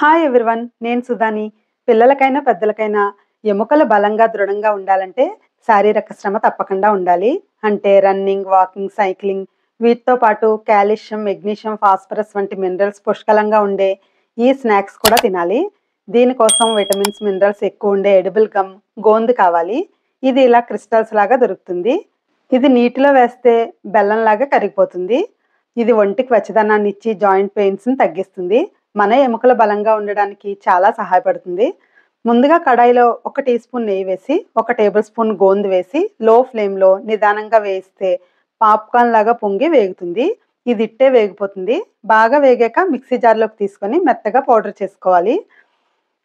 Hi everyone, నేను సుధాని. పిల్లలకైనా పెద్దలకైనా ఎముకలు బలంగా దృఢంగా ఉండాలంటే శారీరక శ్రమ తప్పకుండా ఉండాలి. అంటే రన్నింగ్, వాకింగ్, సైక్లింగ్, వీటితో పాటు కాల్షియం, మెగ్నీషియం, ఫాస్ఫరస్ వంటి మినరల్స్ పుష్కలంగా ఉండే ఈ స్నాక్స్ కూడా తినాలి. దీనికోసం విటమిన్స్, మినరల్స్ ఎక్కువ ఉండే ఎడిబుల్ గమ్, గోందు కావాలి. ఇది ఇలా క్రిస్టల్స్ లాగా దొరుకుతుంది. ఇది నీటిలో వేస్తే బెల్లంలాగా కరిగిపోతుంది. ఇది ఒంటికి వెచ్చదనాన్ని ఇచ్చి జాయింట్ పెయిన్స్ని తగ్గిస్తుంది. మన ఎముకలు బలంగా ఉండడానికి చాలా సహాయపడుతుంది. ముందుగా కడాయిలో 1 టీ స్పూన్ నెయ్యి వేసి 1 టేబుల్ స్పూన్ గోందు వేసి లో ఫ్లేమ్లో నిదానంగా వేయిస్తే పాప్కార్న్ లాగా పొంగి వేగుతుంది. ఇది ఇట్టే వేగిపోతుంది. బాగా వేగాక మిక్సీ జార్లోకి తీసుకొని మెత్తగా పౌడర్ చేసుకోవాలి.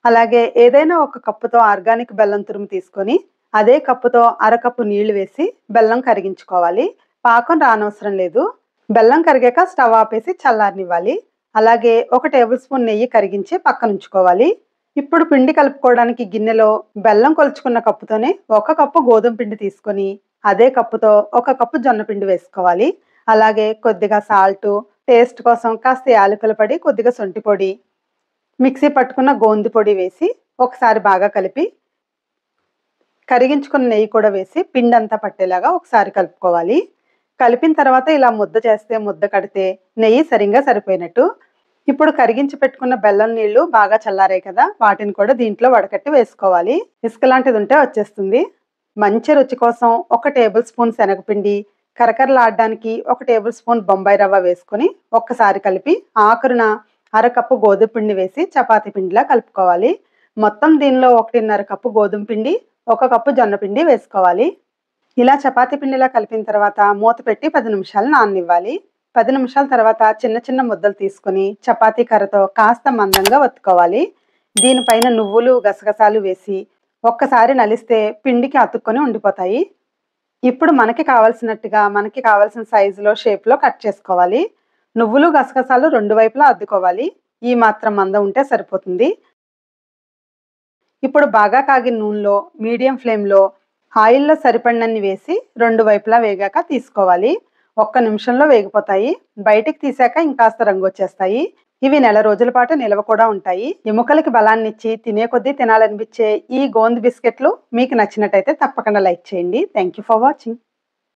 అలాగే ఏదైనా ఒక కప్పుతో ఆర్గానిక్ బెల్లం తురుము తీసుకొని అదే కప్పుతో అరకప్పు నీళ్లు వేసి బెల్లం కరిగించుకోవాలి. పాకం రానవసరం లేదు. బెల్లం కరిగాక స్టవ్ ఆపేసి చల్లారనివ్వాలి. అలాగే 1 టేబుల్ స్పూన్ నెయ్యి కరిగించి పక్కన ఉంచుకోవాలి. ఇప్పుడు పిండి కలుపుకోవడానికి గిన్నెలో బెల్లం కొలుచుకున్న కప్పుతోనే 1 కప్పు గోధుమ పిండి తీసుకొని అదే కప్పుతో 1 కప్పు జొన్న పిండి వేసుకోవాలి. అలాగే కొద్దిగా సాల్ట్, టేస్ట్ కోసం కాస్త యాలకుల పొడి, కొద్దిగా శొంఠి పొడి, మిక్సీ పట్టుకున్న గోందు పొడి వేసి ఒకసారి బాగా కలిపి కరిగించుకున్న నెయ్యి కూడా వేసి పిండి అంతా పట్టేలాగా ఒకసారి కలుపుకోవాలి. కలిపిన తర్వాత ఇలా ముద్ద చేస్తే ముద్ద కడితే నెయ్యి సరిగ్గా సరిపోయినట్టు. ఇప్పుడు కరిగించి పెట్టుకున్న బెల్లం నీళ్లు బాగా చల్లారాయి కదా, వాటిని కూడా దీంట్లో వడకట్టి వేసుకోవాలి. ఇసుక లాంటిది ఉంటే వచ్చేస్తుంది. మంచి రుచి కోసం 1 టేబుల్ స్పూన్ శనగపిండి, కరకరలాడడానికి 1 టేబుల్ స్పూన్ బొంబాయి రవ్వ వేసుకొని ఒక్కసారి కలిపి ఆఖరున అరకప్పు గోధుమ పిండి వేసి చపాతీ పిండిలా కలుపుకోవాలి. మొత్తం దీనిలో 1.5 కప్పు గోధుమ పిండి, 1 కప్పు జొన్న పిండి వేసుకోవాలి. ఇలా చపాతీ పిండిలా కలిపిన తర్వాత మూత పెట్టి 10 నిమిషాలు నాననివ్వాలి. 10 నిమిషాల తర్వాత చిన్న చిన్న ముద్దలు తీసుకొని చపాతీ కర్రతో కాస్త మందంగా ఒత్తుకోవాలి. దీనిపైన నువ్వులు, గసగసాలు వేసి ఒక్కసారి నలిస్తే పిండికి అతుక్కొని ఉండిపోతాయి. ఇప్పుడు మనకి కావాల్సినట్టుగా మనకి కావాల్సిన సైజులో, షేప్లో కట్ చేసుకోవాలి. నువ్వులు, గసగసాలు 2 వైపులా అద్దుకోవాలి. ఈ మాత్రం మందం ఉంటే సరిపోతుంది. ఇప్పుడు బాగా కాగిన నూనెలో మీడియం ఫ్లేమ్లో ఆయిల్లో సరిపడినన్ని వేసి 2 వైపులా వేగాక తీసుకోవాలి. 1 నిమిషంలో వేగిపోతాయి. బయటికి తీసాక ఇంకాస్త రంగు వచ్చేస్తాయి. ఇవి నెల రోజుల పాటు నిల్వ కూడా ఉంటాయి. ఎముకలకి బలాన్ని ఇచ్చి తినే కొద్దీ తినాలనిపించే ఈ గోందు బిస్కెట్లు మీకు నచ్చినట్టయితే తప్పకుండా లైక్ చేయండి. Thank you for watching.